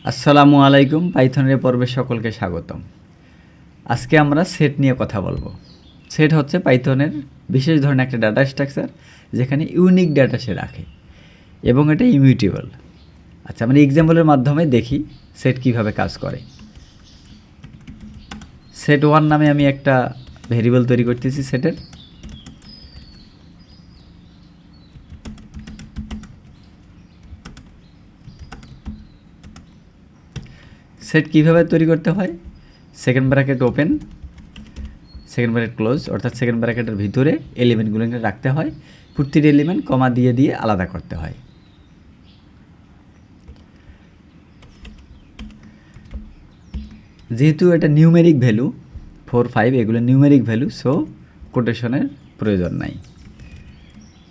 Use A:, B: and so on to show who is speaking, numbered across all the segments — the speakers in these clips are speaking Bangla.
A: আসসালামু আলাইকুম, পাইথনের পর্বে সকলকে স্বাগতম। আজকে আমরা সেট নিয়ে কথা বলবো। সেট হচ্ছে পাইথনের বিশেষ ধরনের একটা ডাটা স্ট্রাকচার, যেখানে ইউনিক ডাটা সে রাখে এবং এটা ইমিউটেবল। আচ্ছা, আমরা এক্সাম্পলের মাধ্যমে দেখি সেট কিভাবে কাজ করে। সেট ওয়ান নামে আমি একটা ভেরিয়েবল তৈরি করতেছি সেটের। সেট কিভাবে তৈরি করতে হয়, second bracket open, second bracket close, অর্থাৎ সেকেন্ড ব্র্যাকেটের ভিতরে এলিমেন্টগুলোকে রাখতে হয়, প্রতিটি এলিমেন্ট কমা দিয়ে দিয়ে আলাদা করতে হয়। যেহেতু এটা নিউমেরিক ভ্যালু 4, 5 এগুলো নিউমেরিক ভ্যালু, সো কোটেশনের প্রয়োজন নাই।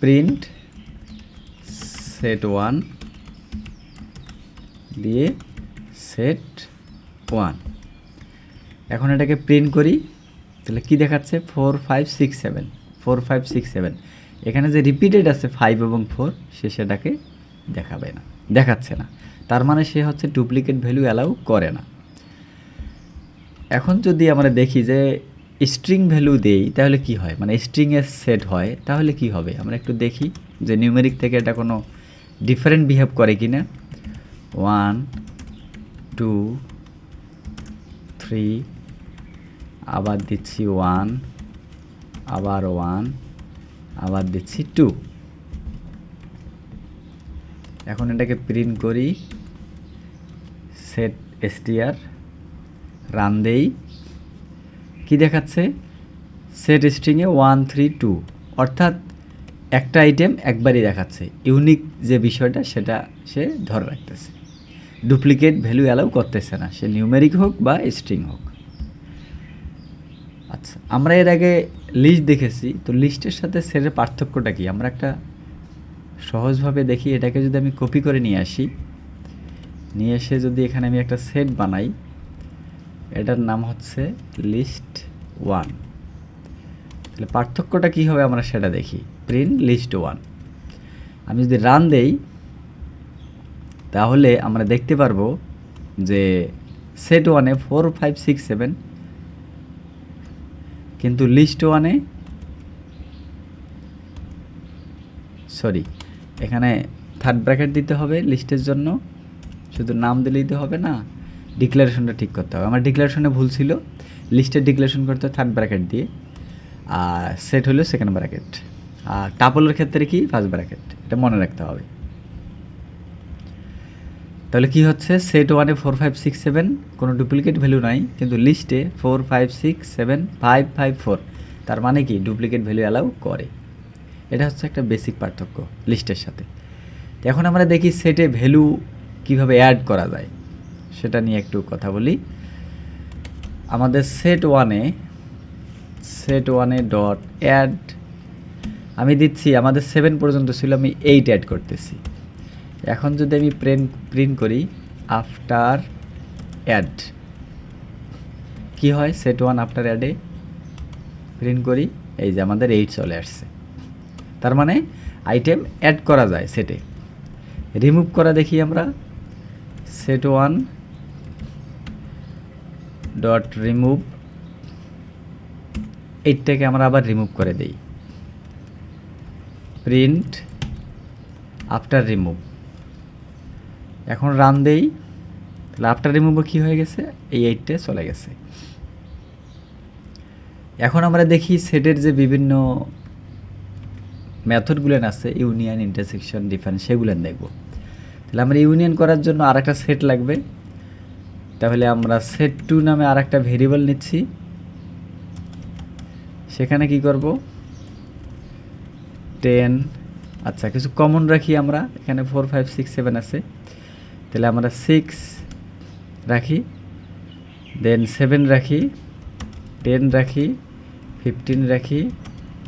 A: প্রিন্ট সেট ওয়ান দিয়ে সেট ওয়ান। এখন এটাকে প্রিন্ট করি, তাহলে কি দেখাচ্ছে? 4, 5, 6, 7, 4, 5, 6, 7। এখানে যে রিপিটেড আছে 5 এবং 4, সে সেটাকে দেখাচ্ছে না। তার মানে সে হচ্ছে ডুপ্লিকেট ভ্যালু অ্যালাউ করে না। এখন যদি আমরা দেখি যে স্ট্রিং ভ্যালু দেই, তাহলে কি হয়, মানে স্ট্রিংয়ের সেট হয়, তাহলে কি হবে আমরা একটু দেখি যে নিউমেরিক থেকে এটা কোনো ডিফারেন্ট বিহেভ করে কি না। 1, 2, 3, আবার দিচ্ছি 1, আবার 1, আবার দিচ্ছি 2। এখন এটাকে প্রিন্ট করি, সেট str, রান দেই, কি দেখাচ্ছে? সেট স্ট্রিংয়ে 1, 3, 2, অর্থাৎ একটা আইটেম একবারই দেখাচ্ছে। ইউনিক যে বিষয়টা সেটা সে ধরে রাখতেছে, ডুপ্লিকেট ভ্যালু অ্যালাউ করতেছে না, সে নিউমেরিক হোক বা স্ট্রিং হোক। আচ্ছা, আমরা এর আগে লিস্ট দেখেছি, তো লিস্টের সাথে সেটের পার্থক্যটা কি আমরা একটা সহজভাবে দেখি। এটাকে যদি আমি কপি করে নিয়ে আসি, নিয়ে এসে যদি এখানে আমি একটা সেট বানাই, এটার নাম হচ্ছে লিস্ট ওয়ান, তাহলে পার্থক্যটা কী হবে আমরা সেটা দেখি। Print list one. আমি যদি রান দেই, তাহলে আমরা দেখতে পারবো যে সেট ওয়ানে 4, 5, 6, 7, কিন্তু লিস্ট ওয়ানে এখানে থার্ড ব্র্যাকেট দিতে হবে লিস্টের জন্য। শুধু নাম দিলেই তো হবে না, ডিক্লারেশনটা ঠিক করতে হবে। আমার ডিক্লারেশনে ভুল ছিল, লিস্টের ডিক্লারেশন করতে থার্ড ব্র্যাকেট দিয়ে, আর সেট হলো সেকেন্ড ব্র্যাকেট, আর টাপলের ক্ষেত্রে কি ফার্স্ট ব্র্যাকেট, এটা মনে রাখতে হবে। তাহলে কি হচ্ছে? সেট ওয়ানে 4, 5, 6, 7 কোনো ডুপ্লিকেট ভ্যালু নাই, কিন্তু লিস্টে 4, 5, 6, 7, 5, 5, 4, তার মানে কি ডুপ্লিকেট ভ্যালু অ্যালাউ করে। এটা হচ্ছে একটা বেসিক পার্থক্য লিস্টের সাথে। এখন আমরা দেখি সেটে ভ্যালু কিভাবে অ্যাড করা যায়, সেটা নিয়ে একটু কথা বলি। আমাদের সেট ওয়ানে ডট অ্যাড আমি দিচ্ছি, আমাদের 7 পর্যন্ত ছিল, আমি 8 অ্যাড করতেছি। এখন যদি আমি প্রিন্ট করি আফটার অ্যাড, কি হয়? সেট ওয়ান আফটার অ্যাডে প্রিন্ট করি, এই যে আমাদের 8 চলে আসছে। তার মানে আইটেম অ্যাড করা যায় সেটে। রিমুভ করা দেখি আমরা, সেট ওয়ান ডট রিমুভ, 8টাকে আমরা আবার রিমুভ করে দেই। প্রিন্ট আফটার রিমুভ, এখন রান দেই, তাহলে আফটার রিমুভও কী হয়ে গেছে? এই 8টে চলে গেছে। এখন আমরা দেখি সেটের যে বিভিন্ন মেথডগুলো আছে, ইউনিয়ন, ইন্টারসেকশন, ডিফারেন্স, সেগুলো দেখব। তাহলে আমরা ইউনিয়ন করার জন্য আর একটা সেট লাগবে, তাহলে আমরা সেট টু নামে আর একটা ভেরিয়েবল নিচ্ছি। সেখানে কি করব? 10, আচ্ছা কিছু কমন রাখি আমরা, এখানে 4, 5, 6, 7 আছে, তাহলে আমরা 6 রাখি, দেন 7 রাখি, 10 রাখি, 15 রাখি,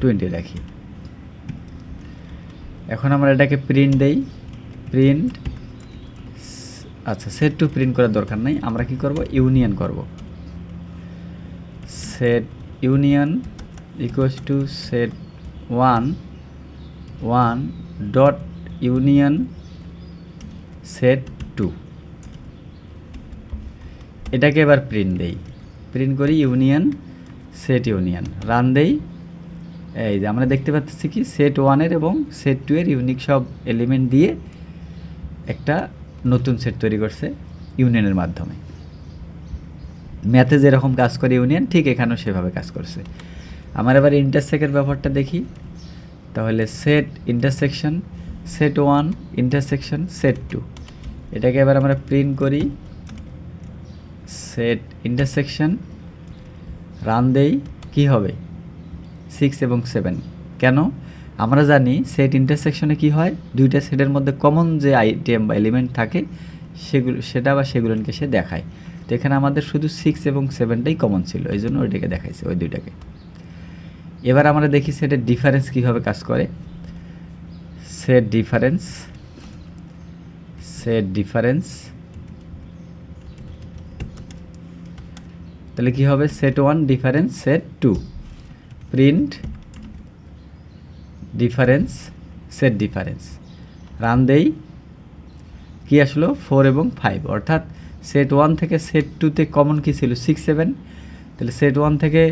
A: 20 রাখি। এখন আমরা এটাকে প্রিন্ট দেই, প্রিন্ট, আচ্ছা সেট টু প্রিন্ট করার দরকার নাই, আমরা কি করব? ইউনিয়ন করব। Set union equals to set one dot union set two. এটাকে এবার প্রিন্ট দেই, প্রিন্ট করি ইউনিয়ন সেট ইউনিয়ন, রান দেই। এই যে আমরা দেখতে পাচ্ছি কি সেট 1-এর এবং সেট 2-এর ইউনিক সব এলিমেন্ট দিয়ে একটা নতুন সেট তৈরি করছে ইউনিয়নের মাধ্যমে। ম্যাথে যেরকম কাজ করে ইউনিয়ন, ঠিক এখানেও সেভাবে কাজ করছে। আমার এবার ইন্টারসেকের ব্যাপারটা দেখি, তাহলে set intersection set 1 intersection set 2, এটাকে এবার আমরা প্রিন্ট করি সেট ইন্টারসেকশন, রান দেই, কি হবে 6 এবং 7। কেন? আমরা জানি সেট ইন্টারসেকশনে কি হয়, দুইটা সেটের মধ্যে কমন যে আইটেম বা এলিমেন্ট থাকে সেগুলোকে সে দেখায়। তো এখানে আমাদের শুধু 6 এবং 7টাই কমন ছিল, এই জন্য ওইটাকে দেখাইছে, ওই দুইটাকে। এবার আমরা দেখি সেটের ডিফারেন্স কীভাবে কাজ করে। সেট ডিফারেন্স তাহলে কি হবে, set 1 difference set 2, print difference set difference, run দেই, কি আসলো 4 এবং 5। অর্থাৎ সেট 1 থেকে সেট 2-তে কমন কি ছিল 6 7, তাহলে সেট 1 থেকে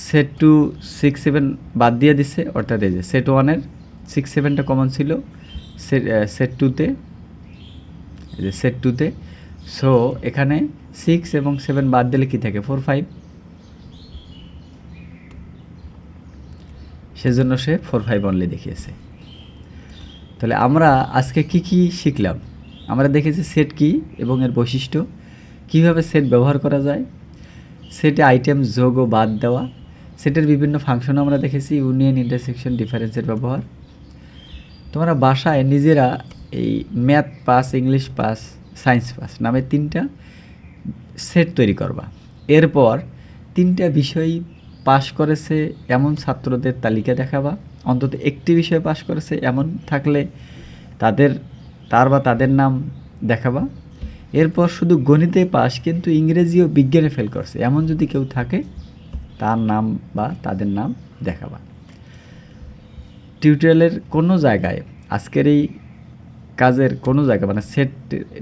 A: সেট 2 6 7 বাদ দিয়ে দিচ্ছে, অর্থাৎ এই যে সেট 1-এর 6 7টা কমন ছিল সেট 2-তে, এই যে সেট 2-তে। সো এখানে 6 এবং 7 বাদ দিলে কি থাকে 4 5, সেজন্য সে 4 5 অনলি দেখিয়েছে। তাহলে আমরা আজকে কি শিখলাম? আমরা দেখেছি সেট কি এবং এর বৈশিষ্ট্য, কিভাবে সেট ব্যবহার করা যায়, সেটে আইটেম যোগ ও বাদ দেওয়া, সেটের বিভিন্ন ফাংশনও আমরা দেখেছি, ইউনিয়ন ইন্টারসেকশন ডিফারেন্সের ব্যবহার। তোমরা বাসায় নিজেরা এই math pass, English pass, science pass নামে 3টা সেট তৈরি করবা। এরপর 3টা বিষয় পাস করেছে এমন ছাত্রদের তালিকা দেখাবা, অন্তত একটি বিষয় পাস করেছে এমন থাকলে তাদের নাম দেখাবা। এরপর শুধু গণিতে পাস কিন্তু ইংরেজি ও বিজ্ঞানে ফেল করছে এমন যদি কেউ থাকে তার নাম বা তাদের নাম দেখাবা। টিউটোরিয়ালের কোনো জায়গায়, আজকের এই কাজের কোনো জায়গায়, মানে সেট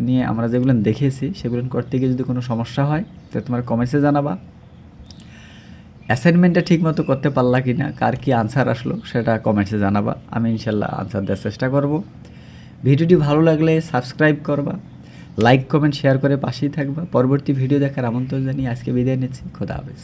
A: নিয়ে আমরা যেগুলো দেখেছি সেগুলো করতে গিয়ে যদি কোনো সমস্যা হয় তাহলে তোমার কমেন্টসে জানাবা। অ্যাসাইনমেন্টটা ঠিকমতো করতে পারলা কি না, কার কি আনসার আসলো সেটা কমেন্টসে জানাবা, আমি ইনশাল্লাহ আনসার দেওয়ার চেষ্টা করব। ভিডিওটি ভালো লাগলে সাবস্ক্রাইব করবা, লাইক কমেন্ট শেয়ার করে পাশেই থাকবা। পরবর্তী ভিডিও দেখার আমন্ত্রণ জানিয়ে আজকে বিদায় নিচ্ছি। খোদা হাফেজ।